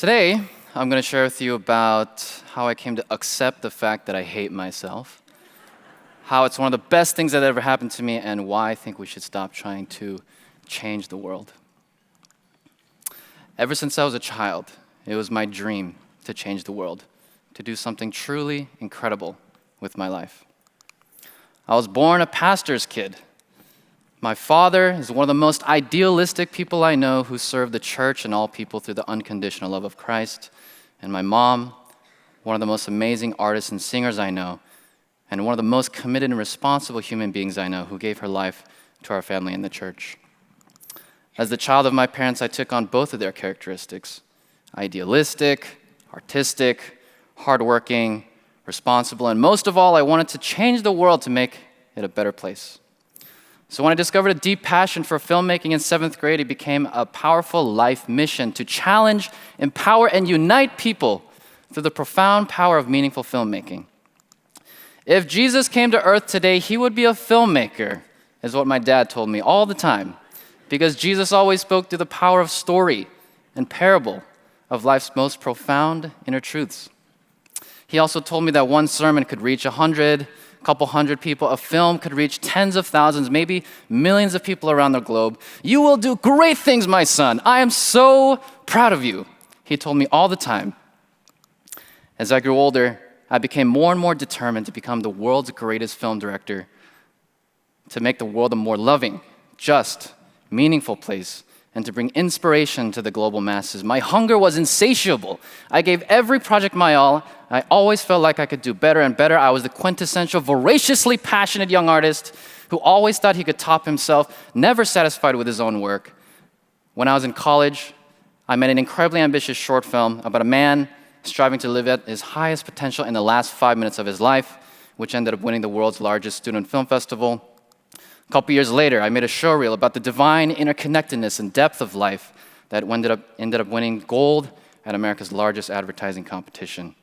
Today, I'm going to share with you about how I came to accept the fact that I hate myself, how it's one of the best things that ever happened to me, and why I think we should stop trying to change the world. Ever since I was a child, it was my dream to change the world, to do something truly incredible with my life. I was born a pastor's kid. My father is one of the most idealistic people I know who served the church and all people through the unconditional love of Christ. And my mom, one of the most amazing artists and singers I know, and one of the most committed and responsible human beings I know who gave her life to our family in the church. As the child of my parents, I took on both of their characteristics: idealistic, artistic, hardworking, responsible, and most of all, I wanted to change the world to make it a better place. So when I discovered a deep passion for filmmaking in 7th grade, it became a powerful life mission to challenge, empower, and unite people through the profound power of meaningful filmmaking. If Jesus came to earth today, he would be a filmmaker, is what my dad told me all the time, because Jesus always spoke through the power of story and parable of life's most profound inner truths. He also told me that one sermon could reach 100, a couple hundred people. A film could reach tens of thousands, maybe millions of people around the globe. You will do great things, my son. I am so proud of you, he told me all the time. As I grew older, I became more and more determined to become the world's greatest film director, to make the world a more loving, just, meaningful place, and to bring inspiration to the global masses. My hunger was insatiable. I gave every project my all. I always felt like I could do better and better. I was the quintessential, voraciously passionate young artist who always thought he could top himself, never satisfied with his own work. When I was in college, I made an incredibly ambitious short film about a man striving to live at his highest potential in the last 5 minutes of his life, which ended up winning the world's largest student film festival. A couple years later, I made a showreel about the divine interconnectedness and depth of life that ended up winning gold at America's largest advertising competition.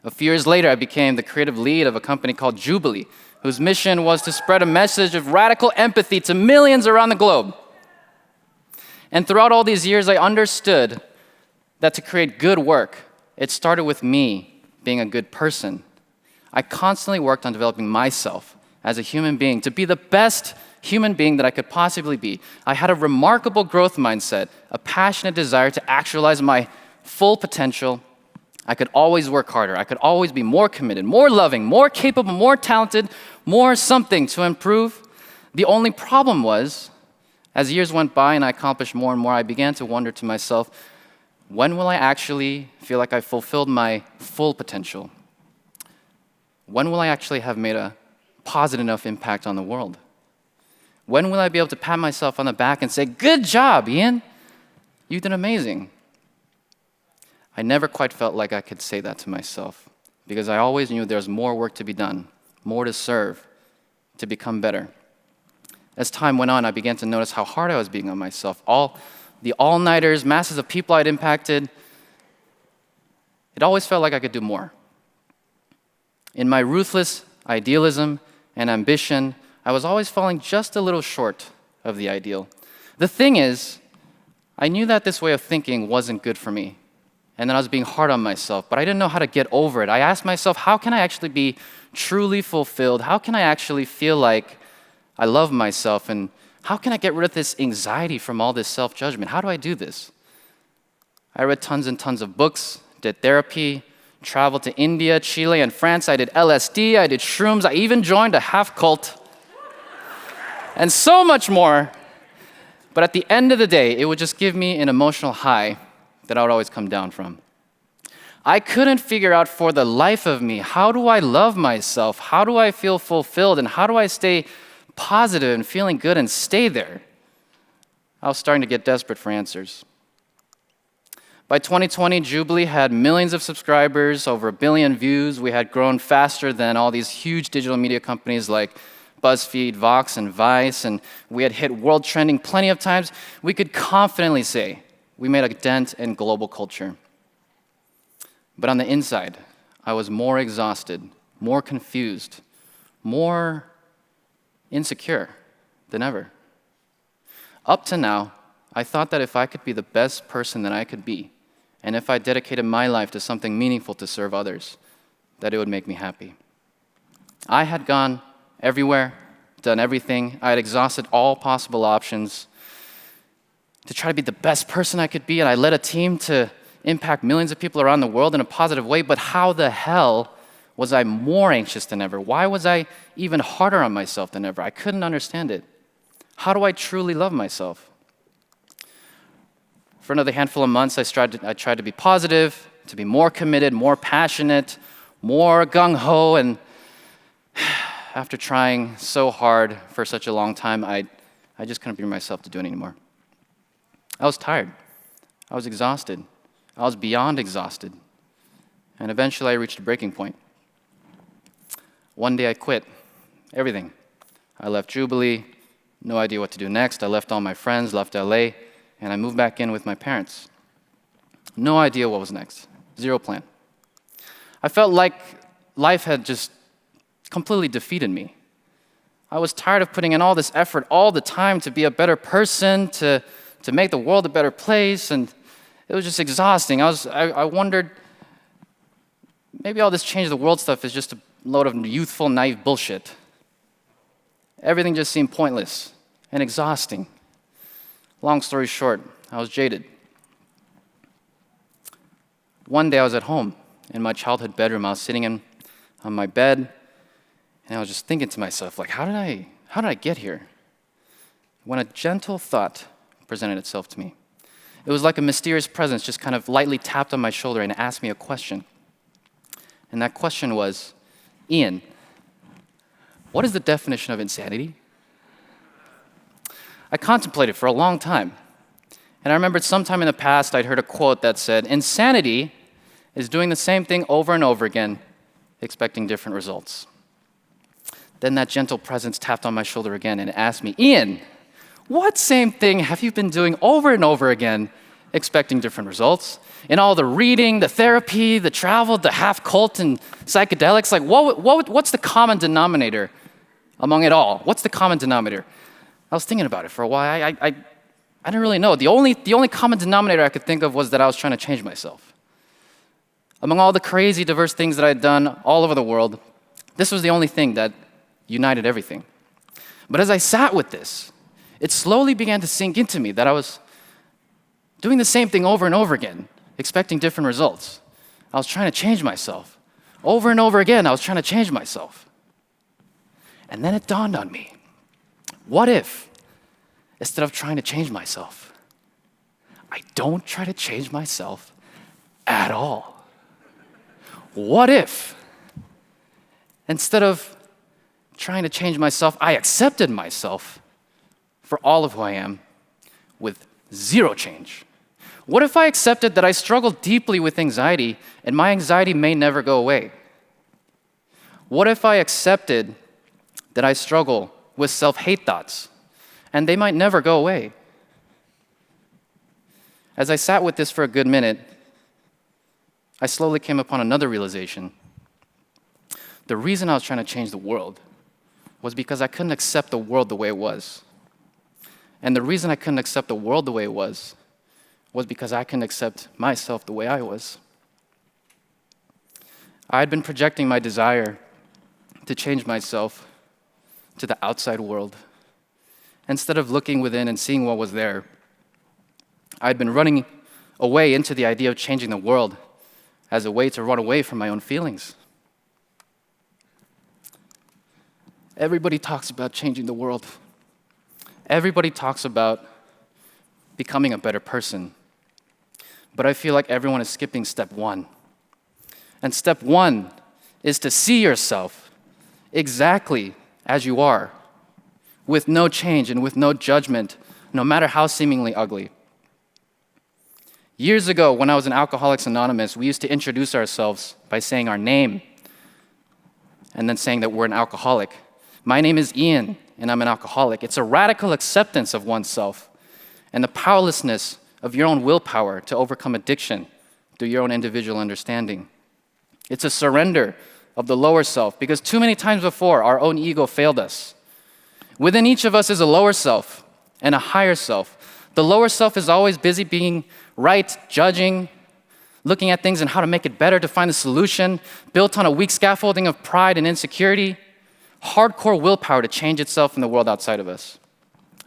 A few years later, I became the creative lead of a company called Jubilee, whose mission was to spread a message of radical empathy to millions around the globe. And throughout all these years, I understood that to create good work, it started with me being a good person. I constantly worked on developing myself as a human being to be the best human being that I could possibly be. I had a remarkable growth mindset, a passionate desire to actualize my full potential. I could always work harder. I could always be more committed, more loving, more capable, more talented, more something to improve. The only problem was, as years went by and I accomplished more and more, I began to wonder to myself, when will I actually feel like I fulfilled my full potential? When will I actually have made a positive enough impact on the world? When will I be able to pat myself on the back and say, "Good job, Ian. You did amazing"? I never quite felt like I could say that to myself because I always knew there was more work to be done, more to serve, to become better. As time went on, I began to notice how hard I was being on myself. All the all-nighters, masses of people I'd impacted, it always felt like I could do more. In my ruthless idealism and ambition, I was always falling just a little short of the ideal. The thing is, I knew that this way of thinking wasn't good for me, and that I was being hard on myself, but I didn't know how to get over it. I asked myself, how can I actually be truly fulfilled? How can I actually feel like I love myself? And how can I get rid of this anxiety from all this self-judgment? How do I do this? I read tons and tons of books, did therapy, traveled to India, Chile, and France. I did LSD, I did shrooms, I even joined a half cult, and so much more. But at the end of the day, it would just give me an emotional high that I would always come down from. I couldn't figure out for the life of me, how do I love myself? How do I feel fulfilled? And how do I stay positive and feeling good and stay there? I was starting to get desperate for answers. By 2020, Jubilee had millions of subscribers, over 1 billion views. We had grown faster than all these huge digital media companies like BuzzFeed, Vox, and Vice, and we had hit world trending plenty of times. We could confidently say we made a dent in global culture. But on the inside, I was more exhausted, more confused, more insecure than ever. Up to now, I thought that if I could be the best person that I could be, and if I dedicated my life to something meaningful to serve others, that it would make me happy. I had gone everywhere, done everything. I had exhausted all possible options to try to be the best person I could be, and I led a team to impact millions of people around the world in a positive way, but how the hell was I more anxious than ever? Why was I even harder on myself than ever? I couldn't understand it. How do I truly love myself? For another handful of months, I tried to be positive, to be more committed, more passionate, more gung-ho, and after trying so hard for such a long time, I just couldn't bring myself to do it anymore. I was tired. I was exhausted. I was beyond exhausted. And eventually I reached a breaking point. One day I quit everything. I left Jubilee, no idea what to do next. I left all my friends, left LA, and I moved back in with my parents. No idea what was next. Zero plan. I felt like life had just completely defeated me. I was tired of putting in all this effort all the time to be a better person, to make the world a better place, and it was just exhausting. I wondered, maybe all this change the world stuff is just a load of youthful, naive bullshit. Everything just seemed pointless and exhausting. Long story short, I was jaded. One day I was at home in my childhood bedroom. I was sitting on my bed, and I was just thinking to myself, like, how did I get here? When a gentle thought presented itself to me. It was like a mysterious presence just kind of lightly tapped on my shoulder and asked me a question. And that question was, Ian, what is the definition of insanity? I contemplated for a long time. And I remembered sometime in the past I'd heard a quote that said, insanity is doing the same thing over and over again, expecting different results. Then that gentle presence tapped on my shoulder again and asked me, Ian, what same thing have you been doing over and over again, expecting different results? In all the reading, the therapy, the travel, the half cult and psychedelics, like what's the common denominator among it all? What's the common denominator? I was thinking about it for a while. I didn't really know. The only common denominator I could think of was that I was trying to change myself. Among all the crazy, diverse things that I had done all over the world, this was the only thing that united everything. But as I sat with this, it slowly began to sink into me that I was doing the same thing over and over again, expecting different results. I was trying to change myself. Over and over again, I was trying to change myself. And then it dawned on me, what if, instead of trying to change myself, I don't try to change myself at all? What if, instead of trying to change myself, I accepted myself for all of who I am with zero change? What if I accepted that I struggle deeply with anxiety and my anxiety may never go away? What if I accepted that I struggle with self-hate thoughts and they might never go away? As I sat with this for a good minute, I slowly came upon another realization. The reason I was trying to change the world was because I couldn't accept the world the way it was. And the reason I couldn't accept the world the way it was because I couldn't accept myself the way I was. I had been projecting my desire to change myself to the outside world. Instead of looking within and seeing what was there, I had been running away into the idea of changing the world as a way to run away from my own feelings. Everybody talks about changing the world. Everybody talks about becoming a better person. But I feel like everyone is skipping step one. And step one is to see yourself exactly as you are, with no change and with no judgment, no matter how seemingly ugly. Years ago, when I was in Alcoholics Anonymous, we used to introduce ourselves by saying our name and then saying that we're an alcoholic. My name is Ian, and I'm an alcoholic. It's a radical acceptance of oneself and the powerlessness of your own willpower to overcome addiction through your own individual understanding. It's a surrender of the lower self, because too many times before, our own ego failed us. Within each of us is a lower self and a higher self. The lower self is always busy being right, judging, looking at things and how to make it better to find a solution, built on a weak scaffolding of pride and insecurity. Hardcore willpower to change itself in the world outside of us.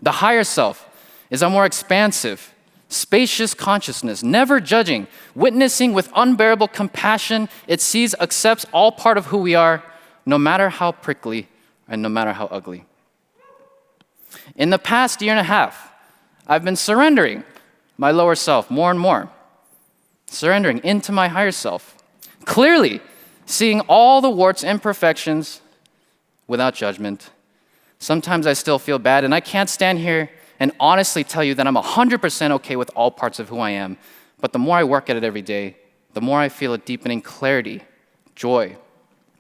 The higher self is a more expansive, spacious consciousness, never judging, witnessing with unbearable compassion. It sees, accepts all part of who we are, no matter how prickly and no matter how ugly. In the past year and a half, I've been surrendering my lower self more and more, surrendering into my higher self, clearly seeing all the warts and imperfections without judgment. Sometimes I still feel bad, and I can't stand here and honestly tell you that I'm 100% okay with all parts of who I am. But the more I work at it every day, the more I feel a deepening clarity, joy,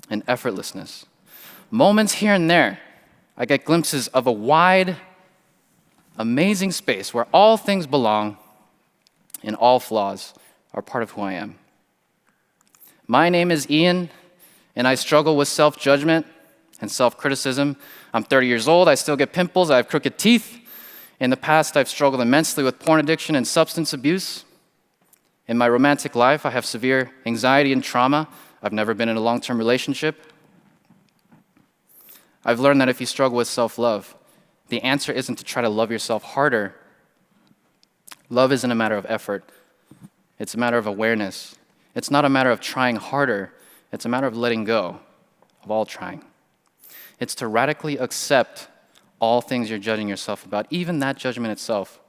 and effortlessness. Moments here and there, I get glimpses of a wide, amazing space where all things belong and all flaws are part of who I am. My name is Ian, and I struggle with self-judgment and self-criticism. I'm 30 years old, I still get pimples, I have crooked teeth. In the past, I've struggled immensely with porn addiction and substance abuse. In my romantic life, I have severe anxiety and trauma. I've never been in a long-term relationship. I've learned that if you struggle with self-love, the answer isn't to try to love yourself harder. Love isn't a matter of effort. It's a matter of awareness. It's not a matter of trying harder. It's a matter of letting go of all trying. It's to radically accept all things you're judging yourself about, even that judgment itself,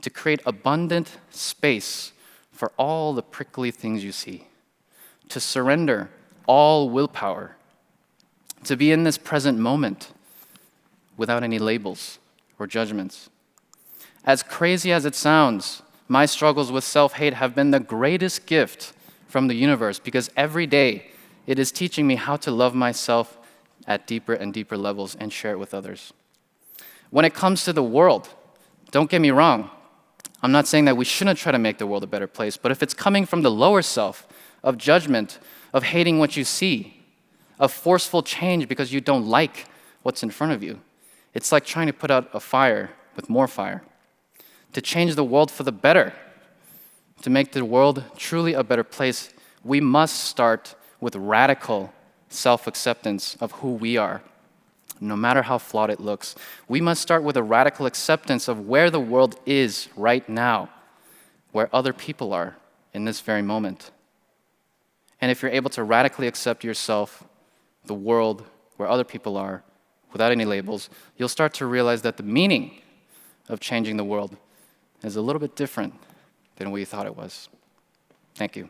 to create abundant space for all the prickly things you see, to surrender all willpower, to be in this present moment without any labels or judgments. As crazy as it sounds, my struggles with self-hate have been the greatest gift from the universe because every day it is teaching me how to love myself at deeper and deeper levels and share it with others. When it comes to the world, don't get me wrong, I'm not saying that we shouldn't try to make the world a better place, but if it's coming from the lower self of judgment, of hating what you see, of forceful change because you don't like what's in front of you, it's like trying to put out a fire with more fire. To change the world for the better, to make the world truly a better place, we must start with radical self-acceptance of who we are, no matter how flawed it looks. We must start with a radical acceptance of where the world is right now, where other people are in this very moment. And if you're able to radically accept yourself, the world, where other people are, without any labels, you'll start to realize that the meaning of changing the world is a little bit different than what you thought it was. Thank you.